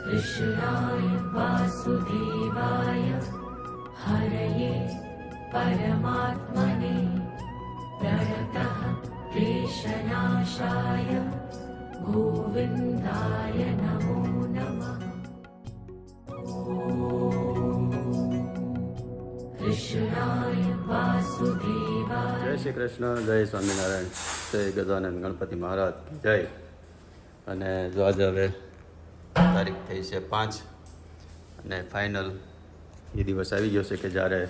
कृष्णाय वासुदेवाय हरये परमात्मने प्रणतः क्लेशनाशाय गोविन्दाय नमो नमः। कृष्णाय वासुदेवाय। जय श्री कृष्ण, जय स्वामीनारायण, जय गजानंद गणपति महाराज की जय। અને જો આજે હવે તારીખ થઈ છે 5 અને ફાઇનલ એ દિવસ આવી ગયો છે કે જ્યારે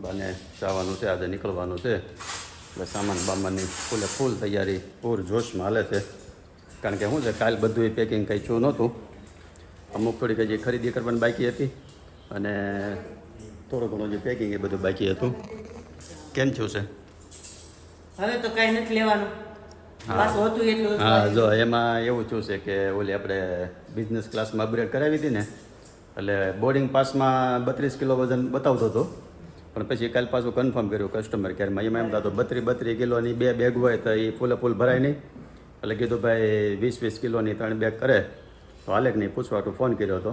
બાને જવાનું છે, આજે નીકળવાનું છે. એટલે સામાન બામાની ફૂલે ફૂલ તૈયારી પૂર જોશમાં હાલે છે. કારણ કે શું છે, કાલ બધું એ પેકિંગ કંઈ છું નહોતું. અમુક થોડીક હજી ખરીદી કરવાની બાકી હતી અને થોડું ઘણું જે પેકિંગ એ બધું બાકી હતું. કેમ થયું છે? હવે તો કઈ નથી લેવાનું. બસ હોતું એટલું. હા, જો એમાં એવું થયું છે કે ઓલી આપણે બિઝનેસ ક્લાસમાં અપગ્રેડ કરાવી હતી ને, એટલે બોર્ડિંગ પાસમાં 32 કિલો વજન બતાવતો હતો. પણ પછી કાલ પાછું કન્ફર્મ કર્યું કસ્ટમર કેરમાં. એમાં એમ થતો 32 કિલોની 2 બેગ હોય તો એ ફૂલે ફૂલ ભરાય નહીં. એટલે કીધું ભાઈ 20 કિલોની 3 બેગ કરે તો હાલે કે નહીં પૂછવાટું ફોન કર્યો હતો.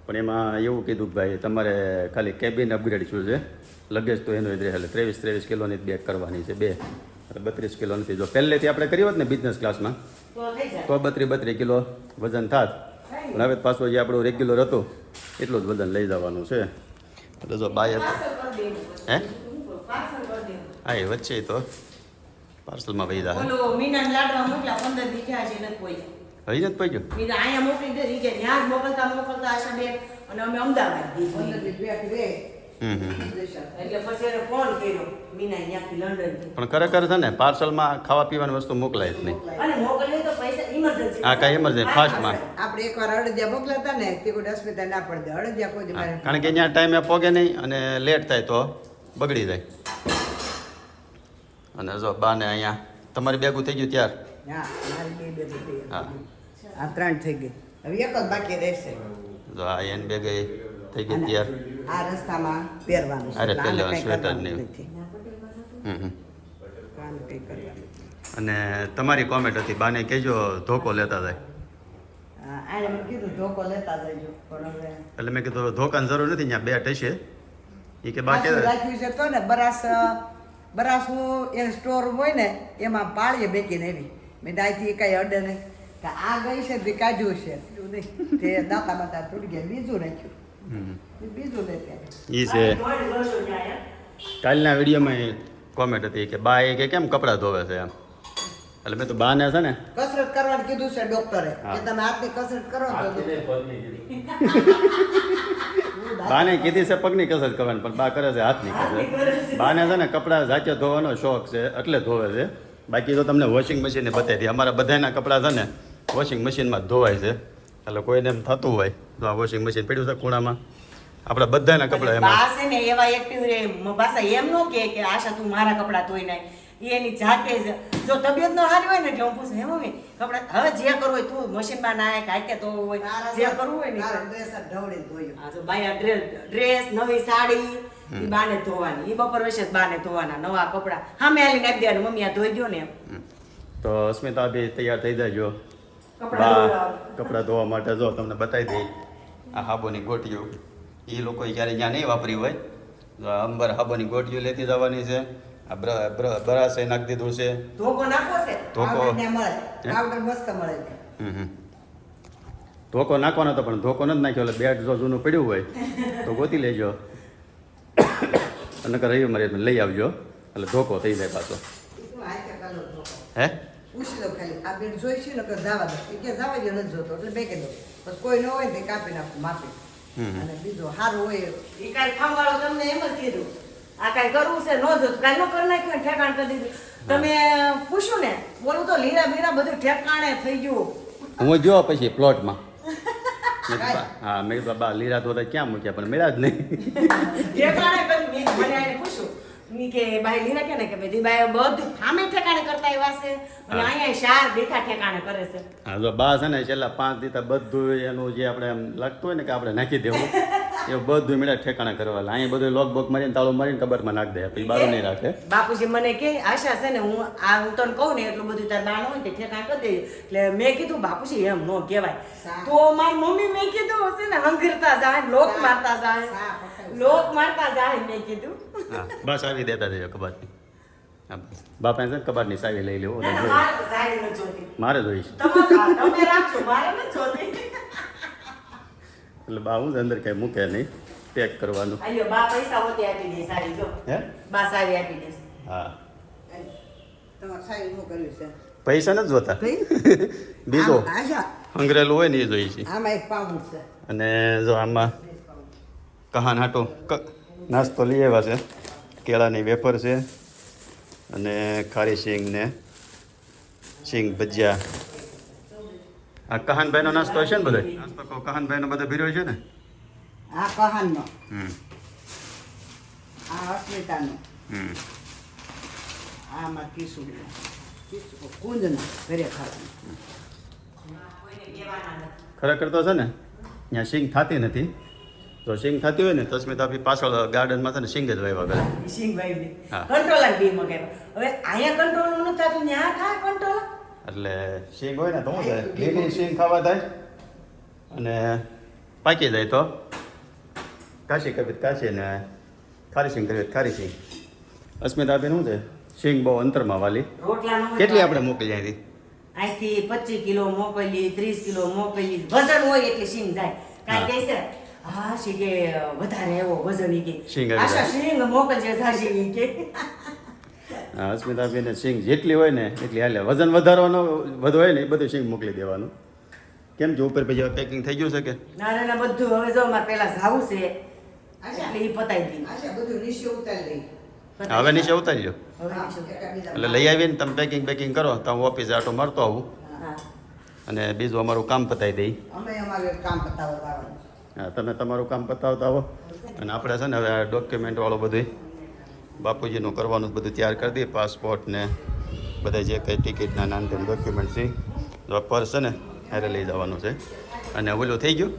પણ એમાં એવું કીધું કે ભાઈ તમારે ખાલી કેબિન અપગ્રેડ થયું છે, લગેજ તો એનું જ રહે. એટલે 23 કિલોની જ બેગ કરવાની છે, 2. 32 કિલો નથી. જો પહેલેથી આપણે કરી હોત ને બિઝનેસ ક્લાસમાં તો 32 કિલો વજન થાત. પણ હવે પાછું જે આપણું રેગ્યુલર હતું એટલું જ વજન લઈ જવાનું છે. એટલે જો બાય હે હા એ વચ્ચે તો પાર્સલમાં વહી જાય. ઓલો મીના લાડવા મોકલા 15 દી થયા છે નથી કોઈ. હજી નથી પહોંચ્યું. મીના અહીંયા મોકલી દે રીજે ત્યાં જ મોકલતા આશા બે અને અમે અમદાવાદ દીધી 15 દી બેઠી રે. એટલે પછી એને ફોન કર્યો મીના અહીંયાથી લંડન. પણ ખરેખર છે ને પાર્સલમાં ખાવા પીવાની વસ્તુ મોકલાય જ નહીં. અને મોકલીએ તો પૈસા ઇમરજન્સી. હા, કાંઈ ઇમરજન્સી ફાસ્ટમાં. આપણે એકવાર અડદિયા મોકલાતા ને તે કોઈ હોસ્પિટલ ના પડે અડદિયા કોઈ મારે. કારણ કે ત્યાં ટાઈમે પોગે નહીં અને લેટ થાય તો બગડી જાય. અને જો બાને અહીંયા તમારી બેગું થઈ ગયું ત્યાર. હા, મારી બે થઈ ગઈ. હા, આ 3 થઈ ગઈ. હવે એક જ બાકી રહેશે. જો આ એન બેગ થઈ ગઈ ત્યાર. આ રસ્તામાં પહેરવાનું છે. અરે આને પહેરવાનું કંઈ સ્વેટર કરવાનું ને એવું. નથી. હમ. આને કંઈ કરવાનું. અને તમારી કોમેન્ટ હતી બાને કહેજો ધોકો લેતા જાય. હા, આને મેં કીધું ધોકો લેતા જજો પણ હવે એટલે મેં કીધું ધોકાની જરૂર નથી, ત્યાં બેટ હશે. એ કે બા પાછું કે રાખ્યું છે તો ને બરાસું એને સ્ટોર હોય ને એમાં પાળીએ બેકીને એવી મેં દાયથી કાંઈ અડે નહીં કે આ ગઈ છે તે કાઢ્યું છે એવું નહીં. તે દાંતા બાતા તૂટી ગયા બીજું રાખ્યું. બીજું લેતે એ છે. કાલના વિડીયોમાં કોમેન્ટ હતી કે બા એ કે કેમ કપડાં ધોવે છે એમ. એટલે મેં તો બાને છે ને કસરત કરવાનું કીધું છે ડોક્ટરે હા. કે તમે હાથની કસરત કરો તો બાને કીધી છે પગની કસરત કરવાની, પણ બા કરે છે હાથની કસરત. બાને છે ને કપડાં જાતે ધોવાનો શોખ છે એટલે ધોવે છે. બાકી તો તમને વોશિંગ મશીને બતાવી હતી. અમારા બધાના કપડાં છે ને વોશિંગ મશીનમાં જ ધોવાય છે. એટલે કોઈને એમ થતું હોય તો આ વોશિંગ મશીન પડ્યું છે ખૂણામાં, આપણા બધાના કપડાં એમાં. બા છે ને એવા એક્ટિવ રે પાછા એમ નો કે આશા તું મારા કપડાં ધોઈ નાખ. એની જાતે જ જો તબિયત નો સારી હોય ને એટલે હું પૂછું હે મમ્મી કપડાં હવે જે કરવું હોય તું મશીનમાં નાખ હાકે તો હોય જે કરવું હોય ને ડ્રેસ ઢવળી ધોયું. આ જો બાયા ડ્રેસ નવી સાડી ઈ બાને ધોવાની. ઈ બપોર વચ્ચે જ બાને ધોવાના નવા કપડાં સામે આલી નાખી દેવાનું મમ્મી આ ધોઈ દો ને એમ. તો અસ્મિતા બી તૈયાર થઈ જાયજો કપડાં બા ધોવા. કપડાં ધોવા માટે. જો તમને બતાવી દઈ આ હાબોની ગોટીઓ એ લોકો ક્યારે જ્યાં નહીં વાપરી હોય તો અંબર હાબોની ગોટીઓ લેતી જવાની છે. આ બ્રશ એ નાખી દીધું છે. ધોકો નાખો છે ધોકો પાવડર ને મળે પાવડર મસ્ત મળે છે. ધોકો નાખવાનો હતો પણ ધોકો નથી નાખ્યો. એટલે બેટ જો જૂનું પડ્યું હોય તો ગોતી લેજો અને રવિ મારે લઈ આવજો એટલે ધોકો થઈ જાય પાછો. શું હાથે કલર ધોકો હે પૂછી લો ખાલી આ બેન જોઈ છે ને કે જવા દો એ કે જવા જો નથી જોતો એટલે બેકે દો બસ કોઈ ન હોય ને તે કાપી નાખું માપી. અને બીજું સારું હોય ઈ કાંઈ ખાંભાળો તમને એમ જ કીધું આ કાંઈ કરવું છે ન જોતું કાંઈ ન કરી નાખ્યું ને ઠેકાણ કરી દીધું. તમે પૂછ્યું ને બોલું તો લીરા બીરા બધું ઠેકાણે થઈ ગયું. હું જો પછી પ્લોટમાં હા મેં કીધું બા લીરા તો ક્યાં મૂક્યા પણ મળ્યા જ નહીં. ઠેકાણે કરી મને આને પૂછ્યું મી કે બાઈ લીરા કે ને કે બધી બાઈ બધું સામે ઠેકાણે કરતા એવા છે અને અહીંયા શાર દેખા ઠેકાણે કરે છે. હા જો બા છે ને છેલ્લા 5 દીધા બધું એનું જે આપણે એમ લાગતું હોય ને કે આપણે નાખી દેવું એવું બધું મેળા ઠેકાણા કરવા અહીંયા બધું લોક બોક મારીને તાળું મારીને કબાટમાં નાખ દે પછી બારું નહીં રાખે. બાપુજી મને કે આશા છે ને હું તને કહું ને એટલું બધું તાર બાણ હોય ને ઠેકાણ કરી દે. એટલે મેં કીધું બાપુજી એમ ન કહેવાય. તો મારી મમ્મી મેં કીધું હશે ને હંગરતા જાય લોક મારતા જાય મેં કીધું. હા બસ આવી દેતા જજો કબાટની. હા બસ બાપા છે ને કબાટની સાવી લઈ લેવું ના, ના, મારે તો જાય ન જોતી. મારે જોઈશ તમે રાખશો મારે ન જોતી. એટલે બા હું જ અંદર કઈ મૂકે નહીં પેક કરવાનું. આયો બા પૈસા હોતે આપી દે સારી જો. હે બા સારી આપી દે. હા તમારે સાહેબ શું કર્યું છે પૈસા નથી જોતા ભાઈ? બીજો આશા હંગરેલું હોય ને એ જોઈએ છે. આમાં એક પાઉન્ડ છે. અને જો આમાં કહાન હાટો નાસ્તો લઈ આવ્યા છે. કેળાની વેફર છે અને ખારી સિંગ ને સિંગ ભજીયા. આ કહાનભાઈનો નાસ્તો હશે ને બધો નાસ્તો કહાનભાઈનો બધો ભીરો છે ને. આ કહાનનો, હમ આ અસ્મિતાનો, હમ આમાં કિશોરીનો, કુંજનો ઘરે ખાવાનું. ખરેખર તો છે ને ત્યાં સિંગ થતી નથી. તો સિંગ થતી હોય ને તો સ્મિતા આપી પાછળ ગાર્ડનમાં છે ને સિંગ જ વાવ્યા કરે. સિંગભાઈ બી હા. કંટ્રોલર બી મગાવ્યા. હવે અહીંયા કંટ્રોલ નથી થતું ત્યાં થાય કંટ્રોલ. એટલે સિંગ હોય ને તો શું થાય લીલી સિંગ ખાવા થાય અને પાકી જાય તો કાશી કરવી તો કાશી ને ખારી સિંગ કરવી તો ખારી સિંગ. અસ્મિતા આપીને શું છે સિંગ બહુ અંતરમાં વાલી. રોટલાનો કેટલી આપણે મોકલી અહીંથી અહીંથી 25 કિલો મોકલી 30 કિલો મોકલી વજન હોય એટલે સિંગ જાય. કાંઈ કહે છે હા શી કે વધારે એવો વજન ઈ કે સિંગ આવી આશા જાય. સિંગ મોકલજે થાશે ઈ કે. હા, અસ્મિતાબેને સિંગ જેટલી હોય ને એટલી હાલે. વજન વધારવાનો વધુ હોય ને એ બધું સિંગ મોકલી દેવાનું. કેમ છે ઉપર પછી પેકિંગ થઈ ગયું છે કે ના ના ના બધું હવે જો મારે પેલા જાવું છે એટલે ઈ પતાઈ દી. આશા બધું નીચે ઉતારી દઈ. હવે નીચે ઉતારી લો. હવે હા, નીચે. બીજા એટલે લઈ આવીને તમે પેકિંગ કરો તો હું ઓફિસે આટો મારતો આવું હા. અને બીજું અમારું કામ પતાવી દઈ. અમે અમારું કામ પતાવવાનું. હા તમે તમારું કામ પતાવતા આવો અને આપણે છે ને હવે આ ડોક્યુમેન્ટવાળું બધું બાપુજીનું કરવાનું બધું તૈયાર કરી દઈએ. પાસપોર્ટ ને બધા જે કંઈ ટિકિટના નાના ડોક્યુમેન્ટ છે તો પર્સ છે ને હારે લઈ જવાનું છે. અને ઓલું થઈ ગયું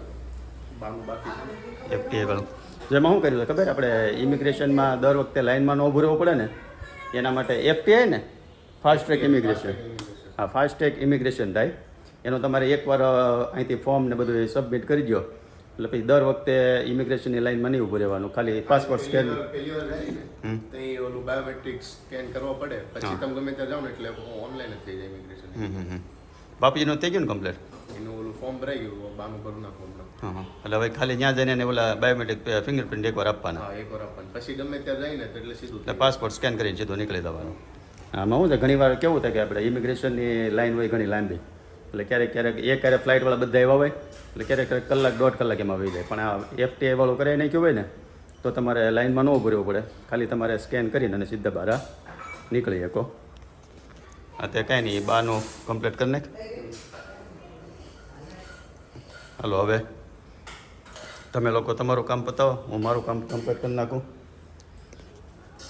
FTA વાળું. જેમાં શું કર્યું છે ખબર આપણે ઇમિગ્રેશનમાં દર વખતે લાઇનમાં ન ઊભું રહેવું પડે ને એના માટે FTA ને ફાસ્ટ ટ્રેક ઇમિગ્રેશન. હા ફાસ્ટ ટ્રેક ઇમિગ્રેશન થાય એનો તમારે એકવાર અહીંથી ફોર્મ ને બધું સબમિટ કરી દો એટલે પછી દર વખતે ઇમિગ્રેશનની લાઈનમાં નહીં ઊભું રહેવાનું. ખાલી પાસપોર્ટ સ્કેન પહેલી વાર જાય ને તઈ ઓલું બાયોમેટ્રિક સ્કેન કરવો પડે પછી તમે ગમે ત્યાં જાઓ ને એટલે ઓનલાઈન જ થઈ જાય ઇમિગ્રેશન. બાપુજીનું થઈ ગયું ને કમ્પ્લેટ. એનું ઓલું ફોર્મ ભરાઈ ગયું બાનું ભરું નાખો હમણાં. હા એટલે હવે ખાલી ત્યાં જઈને એને ઓલા બાયોમેટ્રિક ફિંગરપ્રિન્ટ એકવાર આપવાના. હા એકવાર આપવાનું પછી ગમે ત્યાં જાય ને તો એટલે સીધું એટલે પાસપોર્ટ સ્કેન કરીને સીધું નીકળી જવાનું. આમાં શું છે ઘણી વાર કેવું થાય કે આપણે ઇમિગ્રેશનની લાઈન હોય ઘણી લાંબી એટલે ક્યારેક ફ્લાઇટવાળા બધા એવા હોય એટલે ક્યારેક કલાક 1.5 કલાક એમાં વહી જાય. પણ આ FTA વાળું કરાવી નાખ્યું હોય ને તો તમારે લાઈનમાં ન ઊભું રહેવું પડે. ખાલી તમારે સ્કેન કરીને અને સીધા બહાર નીકળી શકો. અત્યારે કાંઈ નહીં બાનું કમ્પ્લીટ કરી નાખ. હાલો હવે તમે લોકો તમારું કામ પતાવો હું મારું કામ કમ્પ્લીટ કરી નાખું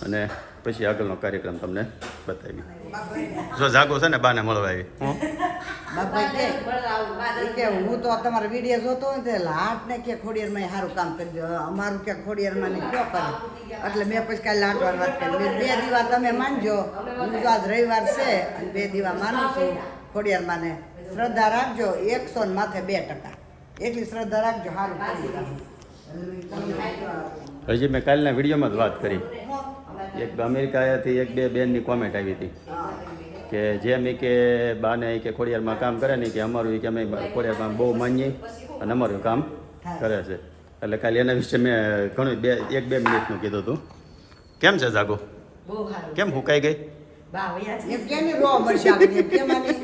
અને પછી આગળનો કાર્યક્રમ તમને બતાવી. જો જાગો છે ને બાને મળવા આવી હું બાપા કે હું તો તમારો વિડીયો જોતો હોય ને એટલે હાટ ને કે ખોડિયારમાં સારું કામ કરી દો અમારું કે ખોડિયારમાં ને કયો કરે એટલે મેં પછી કાલે લાટવાની વાત કરી. મેં 2 દીવા તમે માનજો હું તો આજ રવિવાર છે અને 2 દીવા માનું છું ખોડિયારમાં ને શ્રદ્ધા રાખજો 100 ને માથે 2%. એટલી શ્રદ્ધા રાખજો સારું કરી દો. હજી મેં કાલના વિડીયોમાં જ વાત કરી. એક અમેરિકાથી 1-2 બેનની કોમેન્ટ આવી હતી કે જેમ એ કે બાને કે ખોડિયારમાં કામ કરે ને કે અમારું કે અમે ખોડિયારમાં બહુ માનીએ અને અમારું કામ કરે છે. એટલે કાલે એના વિશે મેં ઘણું 1-2 મિનિટનું કીધું હતું. કેમ છે જાગો? બહુ સારું. કેમ હુકાઈ ગઈ? બા વયા છે. એમ કેની રો મળશે આપણે કેમાની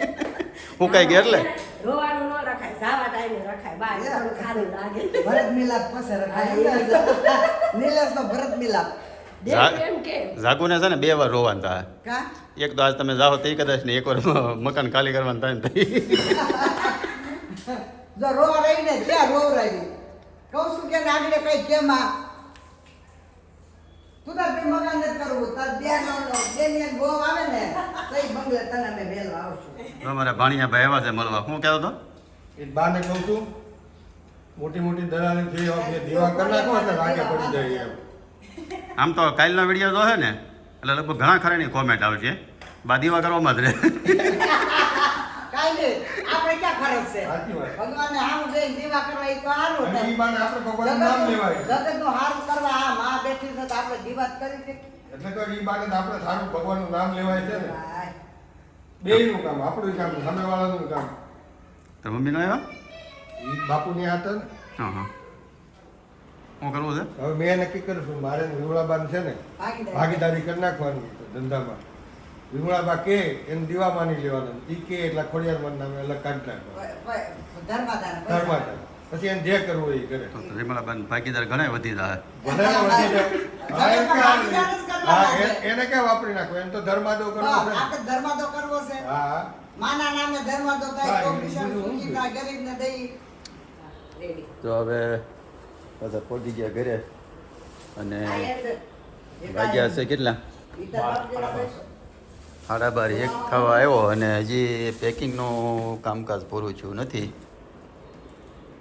હુકાઈ ગઈ એટલે રોવાનું ન રખાય જાવા ટાઈમે રખાય બા થોડું ખારું લાગે. ભરત મિલાપ પછી રખાય નીલેશનો ભરત મિલાપ એમ કે જાગુને છે ને 2 વાર રોવાનું થાય. કા એક તો આજ તમે જાઓ તો કદાચ ને એકવાર મકાન ખાલી કરવાનું થાય ને જો રો રહીને ક્યાં રો રહી કહું છું કે આગળ કઈ કેમાં તું તાર બે મકાન નથી કરવું તાર બેન બહુ આવે ને તો એ બંગલે તને અમે મેળવા આવશું. અમારા ભાણિયા ભાઈ એવા છે મળવા. શું કહેતો હતો? એ બાને કહું છું મોટી મોટી દલાલી છે એવા બે દીવા કરી નાખો એટલે રાગે પડી જાય એમ. આમ તો કાલનો વિડીયો જો છે ને એટલે લગભગ ઘણા ખરાની કોમેન્ટ આવશે બા દીવા કરવામાં જ રહે કાંઈ નહીં આપણે ક્યાં ફરજ છે સાચી વાત. ભગવાનને હારું જઈને દીવા કરવા એ તો હારું અને થાય. ઈ બાને આપણે ભગવાનનું નામ લેવાય. જગતનું હારું કરવા આ માં બેઠી છે તો આપણે દીવા જ કરી શકીએ. એટલે તો ઈ બાને તો આપણે સારું ભગવાનનું નામ લેવાય છે ને. ભાઈ, બેયનું કામ, આપણું કામ, સામેવાળાનું કામ. તો મમ્મીનો આવ્યા ઈ બાપુની હાથ ને. હા હા શું કરવું છે હવે મેં નક્કી કર્યું છું મારે ને વિમળાબાન છે ને ભાગીદારી કરી નાખવાની છે ધંધામાં. વિમળાબા કે એને દીવા માની લેવાના, ઈ કે એટલે ખોડિયાર નામે અલગ કાઢી નાખવા ધર્માદાન ધર્માદાન. પછી એને જે કરવું હોય એ કરે. તો વિમલાબેન ભાગીદાર ઘણા વધી જાય બધાને વધી જાય. હા, એમ કે ભાગીદાર જ કરવા હા, છે. એને ક્યાં વાપરી નાખવો, એને તો ધર્માદો કરવો છે ને. આપણે ધર્માદો કરવો છે. હા માના નામે ધર્માદો થાય હા, તો એ કિસાન બીજું સુખી શું? થાય ગરીબને દઈ રેડી. તો હવે બધા પહોંચી ગયા ઘરે અને આ એક વાગ્યા છે કેટલા ઈ તો બાપ જેવા પૈસો. 12:30 1 થવા આવ્યો અને હજી પેકિંગનું કામકાજ પૂરું થયું નથી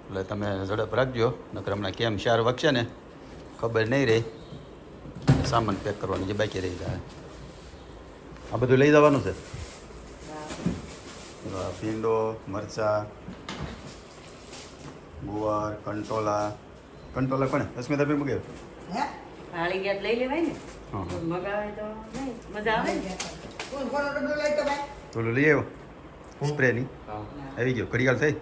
એટલે તમે ઝડપ રાખજો નકર હમણાં કેમ 4 વાગશે ને ખબર નહીં રહી સામાન પેક કરવાનું જે બાકી રહી જાય આ બધું લઈ જવાનું છે આ ભીંડો મરચાં ગુવાર કંટોલા કોને અસ્મિતાભાઈ મૂકે હે? હાળી ગયા તો લઈ લેવાય ને હા હા મગાવે તો નહીં મજા આવે ને. કોણ કોનો ડબ્બો લઈ તો ભાઈ? પેલું લઈ આવ્યો સ્પ્રેની આવી ગયો ઘડિયાળ થઈ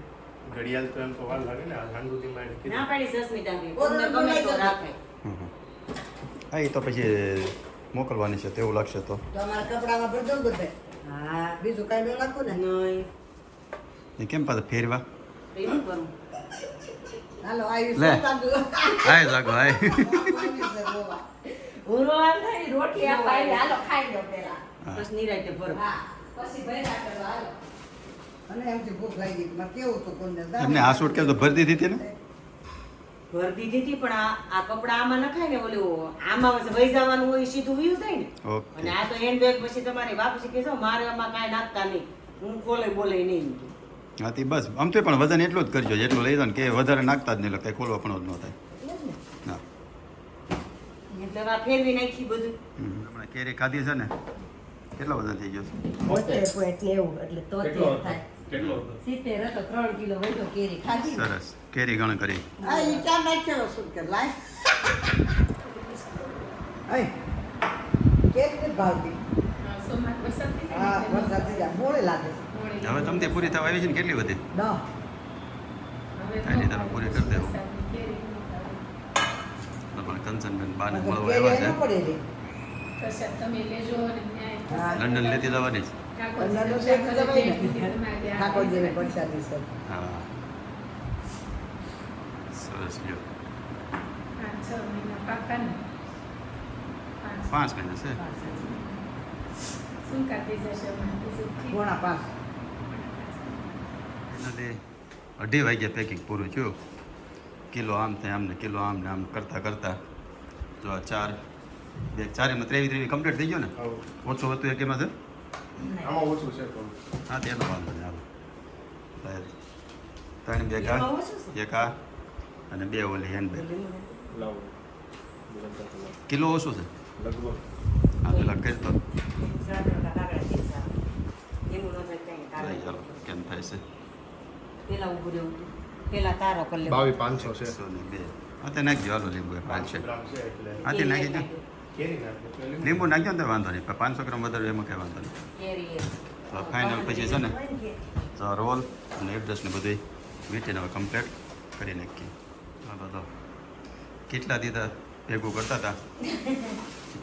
ઘડિયાળ તો એમ તો વાર લાગે ને આ હાંડુથી માંડી કીધું. ના પાડી સસ્મિતાભાઈ તમને ગમે તો રાખે હમ હમ. હા એ તો પછી મોકલવાની છે તેવું લાગશે તો તો અમારા કપડામાં ભરી દઉં બધે. હા બીજું કાંઈ ન નાખું ને? નહીં એ કેમ પાછા ફેરવા તો શું કરું હાલો, આવી લે. સોતાંડુ. હાય જાગો હાય આવી છે જોવા. ભૂરો આમ થાય ને રોટલી આ પાડી, હાલો, ખાઈ લો પહેલા. બસ નિરાંતે ભરો હા, પછી ભર્યા કરો, હાલો. અને એમથી ભૂખ લાગી ગઈ. મારે કેવું હતું કોઈને? એમને આ સૂટ કેમ તો ભરી દીધી હતી ને ભર દીધી હતી પણ આ કપડા આમાં નખાય ને ઓલું આમાં વહી જવાનું હોય સીધું વયું થાય ને ઓકે અને આ તો હેન્ડબેગ પછી તમારે વાપસી કહેશો મારે આમાં કાંઈ નાખતા નહીં હું ખોલે બોલે નહીં હા તે બસ આમ તો પણ વજન એટલું જ કરજો જેટલું લઈ જાવ ને કે વધારે નાખતા જ નહીં એટલે કંઈ ખોલવા પણ જ ન થાય એટલે જ ને હા એટલે આ ફેરવી નાખી બધું હમણાં કેરી ખાધી છે ને કેટલો વજન થઈ ગયો કેટલો હતો? કેટલો હતો? 70 હતો 3 કિલો વધ્યો કેરી ખાધી ને. સરસ કેરી ઘણ કરી હા, ઈ ચા નાખેલો શું કે લાય. અય, કેરી નથી ભાવતી. હા, વરસાદ થઈ જાય. મોડે લાગે છે. હવે તમને પૂરી થવા આવી છે ને કેટલી વધી દહ. કાંઈ તમે પૂરી કરી દેવું પણ કંચનબેન બાને મળવા કેરી આવ્યા ન પડે રે. છે હા. લંડન લેતી જવાની જ પંદરનો છે તો જવાય ને. ઠાકોરજીને પરસાદી છે. હા સરસ લ્યો 5 મહિના છે પોણા પાંચ. એટલે 2:30 વાગ્યા પેકિંગ પૂરું થયું કિલો આમ થાય આમ ને કિલો આમ ને આમ કરતાં કરતાં જો આ 4 એમાં 23 કમ્પ્લીટ થઈ ગયો ને આવું. ઓછું હતું એક એમાં છે આમાં ઓછું છે થોડું. હા તેનો વાંધો નહીં હાલો 3 બેગ આ એમાં ઓછું છે? એક આ અને 2 ઓલી હેન્ડબેગ લાવો. કિલો ઓછું છે લગભગ હા પેલા કરી તો એનું ન થાય કાંઈ તારે. ચાલો કેમ થાય છે પેલા ઊભું રહેવું હતું. પેલા તારો કરી લેવો. 22,500 છે. 102 હા તે નાખજો હાલો લીંબુ 500 ગ્રામ છે એટલે હા તે નાખી દો કેરી નાખો એટલે લીંબુ. લીંબુ નાખજો ને તો વાંધો નહીં પણ 500 ગ્રામ વધારે એમાં કંઈ વાંધો નહીં કેરી તો ફાઇનલ પછી છે ને તો રોલ અને એડ્રેસ ને બધું વીટીને હવે કમ્પ્લીટ કરી નાખીએ હા બધો કેટલા દીધા ભેગું કરતા હતા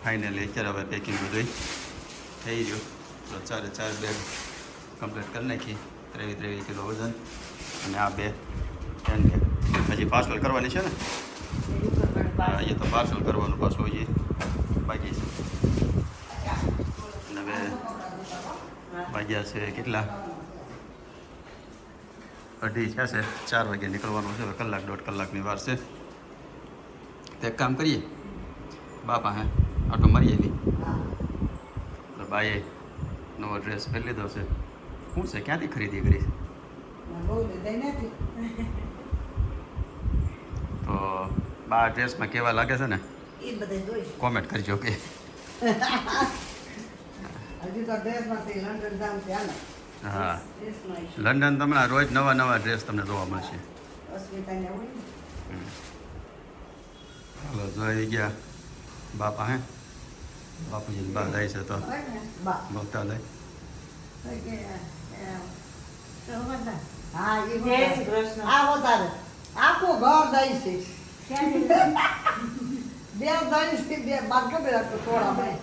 ફાઇનલી અત્યારે હવે પેકિંગ બધું થઈ ગયું તો 4 બેગ કમ્પ્લીટ કરી નાખી 23 કિલો વજન અને આ 2 હેન્ડ બેગ હજી પાર્સલ કરવાની છે ને હા એ તો પાર્સલ કરવાનું પાછું હજી બાકી છે અને હવે વાગ્યા છે કેટલા 2:30 થયા છે 4 વાગે નીકળવાનું છે હવે કલાક 1.5 કલાકની વાર છે તો એક કામ કરીએ બાપા હે આટો મારીએ બી તો બાએ નવો ડ્રેસ પહેરી લીધો છે શું છે ક્યાંથી ખરીદી કરી છે બહુ લીધાય નથી. બા ડ્રેસમાં કેવા લાગે છે ને એ બધે જોઈશું કોમેન્ટ કરજો કે હજી તો ડ્રેસમાંથી લંડન જામ છે હાલો હા ડ્રેસમાં આવીશું. લંડન તમને રોજ નવા નવા ડ્રેસ તમને જોવા મળશે અસ્મિતાને હોય ને હાલો જોઈ ગયા બાપા હે બાપુજી બા જાય છે તો હોય ને બા બગતા લઈ હોય કે, હા એ જય શ્રી કૃષ્ણ. આ વધારે આખું ઘર જાય છે બે જાય છે બે બાર કે બે થોડા ભાઈ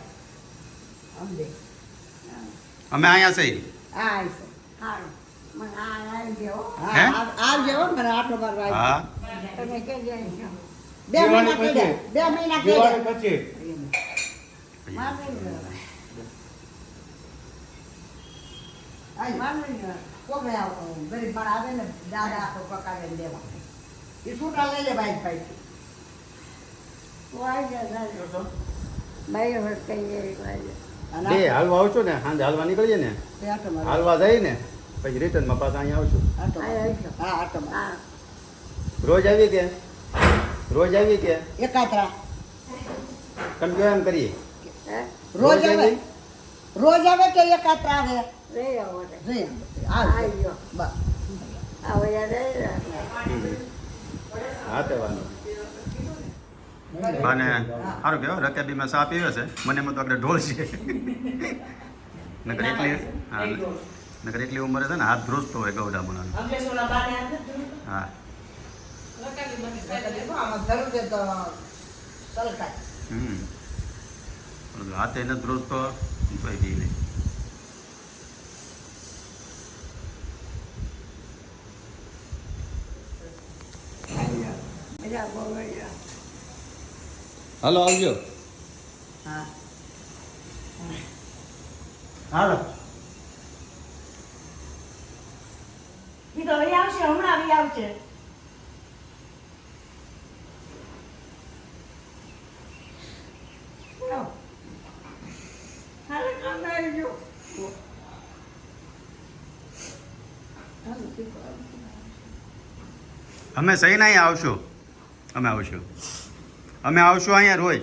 અંબે અમે અહીંયા છીએ આ આવી છે હારું મને આ આવી ગયો હે? હા આવજો હો, મને આટલો બાર હા આવી તમે કે જાય બે મહિના કહી દે 2 મહિના કહી દે પછી મામી આઈ કોમે આવો ગરીબ માણ આવે ને દાદા તો પકાવે ને દેવા એ છૂટા લઈ લે ભાઈ ભાઈ તું આવી જા ભાઈ હવે કઈ જાય બે હાલવા આવશો ને સાંજે હાલવા નીકળીએ ને હાલવા જઈએ ને પછી રિટર્નમાં પાછા અહીંયા આવશું હા આટો હા રોજ આવીએ કે રોજ આવીએ કે એકાત્રા તમે જો એમ કરીએ હે રોજ આવે કે એકાત્રા આવે રહી આવો જઈ આવી ગયો બસ આવો યાદ હા તહેવાનું અને સારું કહેવાય રકેબીમાં સા પીવે છે મને એમાં તો આપણે ઢોળ છે નકર એટલી હા નકર એટલી ઉંમરે છે ને હાથ ધ્રુજતો હોય ગૌડા મુનાનો અંકલેશ્વરના બાને હાથ નથી જોયું? હા આમાં ધરું છે તો સલકાય હાથે નથી ધ્રુજતો તોય પી લે મજા બહુ મજા હાલો આવજો હા હાલો ઈ તો અહીં આવશે હમણાં આવી આવશે હાલે કામ આવી ગયો અમે સહીને અહીંયા આવશું અમે આવશું અહીંયા રોજ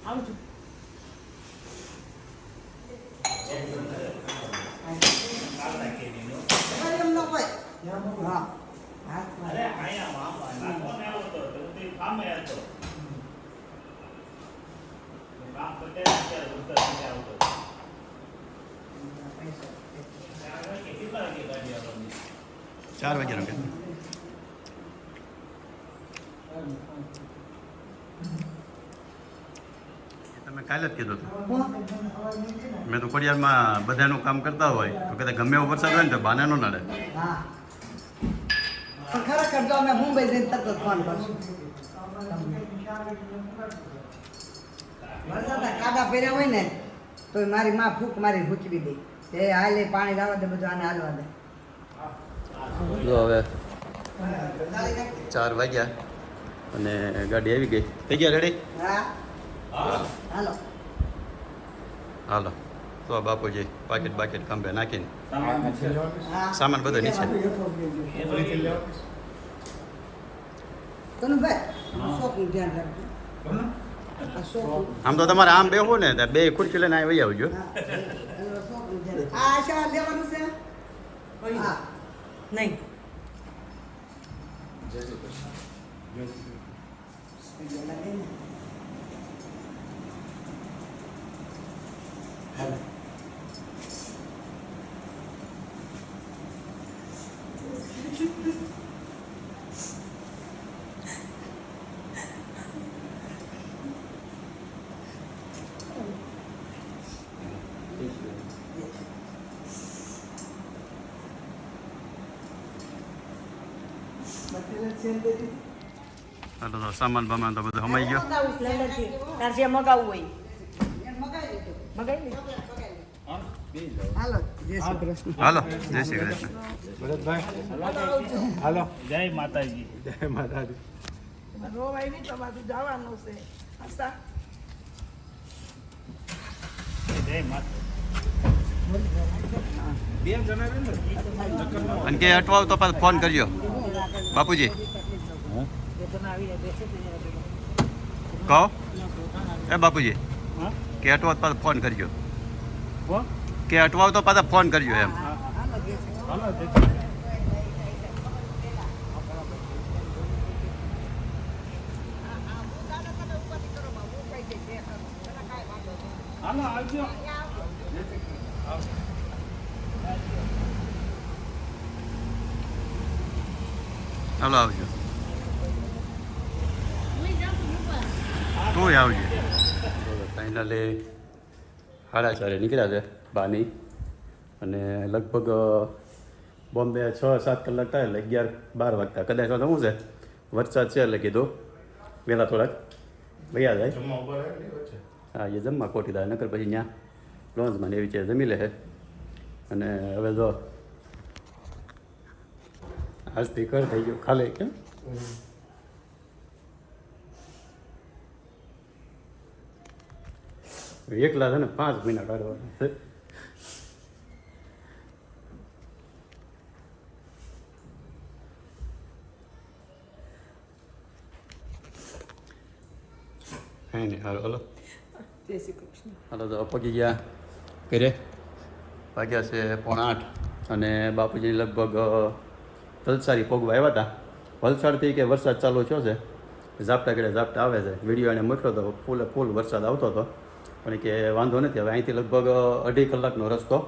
આવજો. એમ ન કોઈ હા હાથમાં ચાર વાગ્યાનો કે તમે કાલે જ કીધું હતું મેં તો ખોડિયારમાં બધાનું કામ કરતા હોય તો કદાચ ગમે એવો વરસાદ હોય ને તો બાને નો નડે હા પણ ખરેખર જો અમે મુંબઈ જઈને તરત જ ફોન કરશું વરસાદના કાદા પહેર્યા હોય ને તો મારી માં ફૂંક મારી ભૂચવી દે એ હાલે પાણી લાવવા દે બધું આને હાલવા દે જો હવે 4 વાગ્યા અને ગાડી આવી ગઈ થઈ ગયા રેડી હા હાલો હાલો તો બાપુજી પાકેટ બાકેટ ખંભે નાખીને હા સામાન બધો નીચે તને ભાઈ શોખનું ધ્યાન રાખજો આ શોખનું આમ તો તમારે આમ બેહવું ને બે ખુરશી લઈને આવી આવજો હા એનું શોખનું ધ્યાન આ આશા લેવાનું છે હા નહીં હાલો તો સામાન બામાન તો બધું હમાઈ ગયો લંડનથી તાર જે મગાવવું હોય મગાવી દીધું મગાવી લે. હાલો જય શ્રી કૃષ્ણ હાલો જય શ્રી કૃષ્ણ ભરતભાઈ હાલો જય માતાજી જય માતાજી રોવાય નહીં તમારું જવાનું છે હસા જય માતા અને કે અટવાવ તો પાછો ફોન કરજો બાપુજી. કહો એ બાપુજી કે અટવાવ તો પાછો ફોન કરજો, કે અટવાવ તો પાછા ફોન કરજો એમ. હાલો આવજો, તું આવજે. ફાઇનલી 4:30 નીકળ્યા છે બાની, અને લગભગ બોમ્બે 6-7 કલાક થાય એટલે 11-12 વાગતા કદાચ. તો શું છે વરસાદ છે એટલે કીધું વહેલા થોડાક વયા જાય. હા એ જમવા ખોટી થાય, નકર પછી ત્યાં લોન્જમાં ને એવી છે જમી લે છે. અને હવે જો આજથી કર થઈ ગયું ખાલી કેમ એકલા છે ને 5 મહિના કાઢવાના છે. હા નહીં હાલો હલો હાલો તો પગી ગયા ઘરે. વાગ્યા છે 7:45 અને બાપુજી લગભગ તલસારી પોગવા આવ્યા હતા. વલસાડથી કે વરસાદ ચાલુ થયો છે, ઝાપટા કરે ઝાપટા આવે છે. વિડીયો એને મોકલ્યો હતો, ફૂલ વરસાદ આવતો હતો, પણ કે વાંધો નથી. હવે અહીંથી લગભગ 2.5 કલાકનો રસ્તો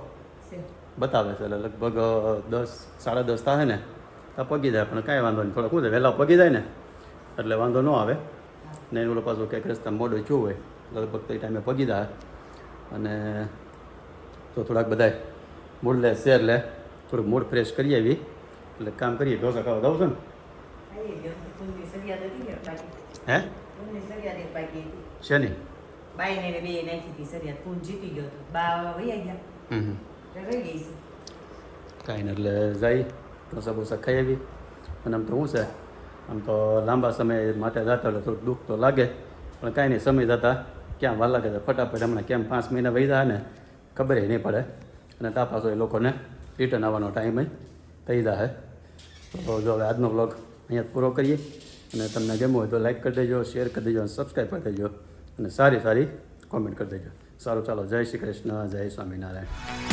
બતાવે છે, એટલે લગભગ 10-10:30 થાય ને તો પગી જાય. પણ કાંઈ વાંધો નહીં, થોડોક શું છે વહેલા પગી જાય ને એટલે વાંધો ન આવે. ને ઓલો પાછું કંઈક રસ્તા મોડું થયું હોય લગભગ તો એ ટાઈમે પગી જાય. અને તો થોડાક બધાય મૂડ લે શેર લે, થોડુંક મૂડ ફ્રેશ કરી આવી એટલે કામ કરીએ. ઢોસા ખાવા જાઉં છું ને. હે શેની બાઈને બે નાખી હતી સરિયાદ, પૂન જીતી ગયો હતો, બા વૈયા ગયા રહી ગઈ છે. કાંઈ ને એટલે જાય ઢોસા બોસા ખાઈ આવી. અને આમ તો શું છે, આમ તો લાંબા સમય માટે જતા એટલે થોડુંક દુઃખ તો લાગે, પણ કાંઈ નહીં, સમય જતા ક્યાં વાર લાગે છે ફટાફટ. હમણાં કેમ 5 મહિના વહી જાય ને ખબર નહીં પડે. અને ત્યાં પાછો એ લોકોને રિટર્ન આવવાનો ટાઈમ થઈ જાય. તો જો હવે આજનો વ્લોગ અહીંયા પૂરો કરીએ. અને તમને ગમ્યું હોય તો લાઈક કરી દેજો, શેર કરી દેજો અને સબસ્ક્રાઈબ કરી દેજો, અને સારી કોમેન્ટ કરી દેજો. સારું ચાલો, જય શ્રી કૃષ્ણ, જય સ્વામિનારાયણ.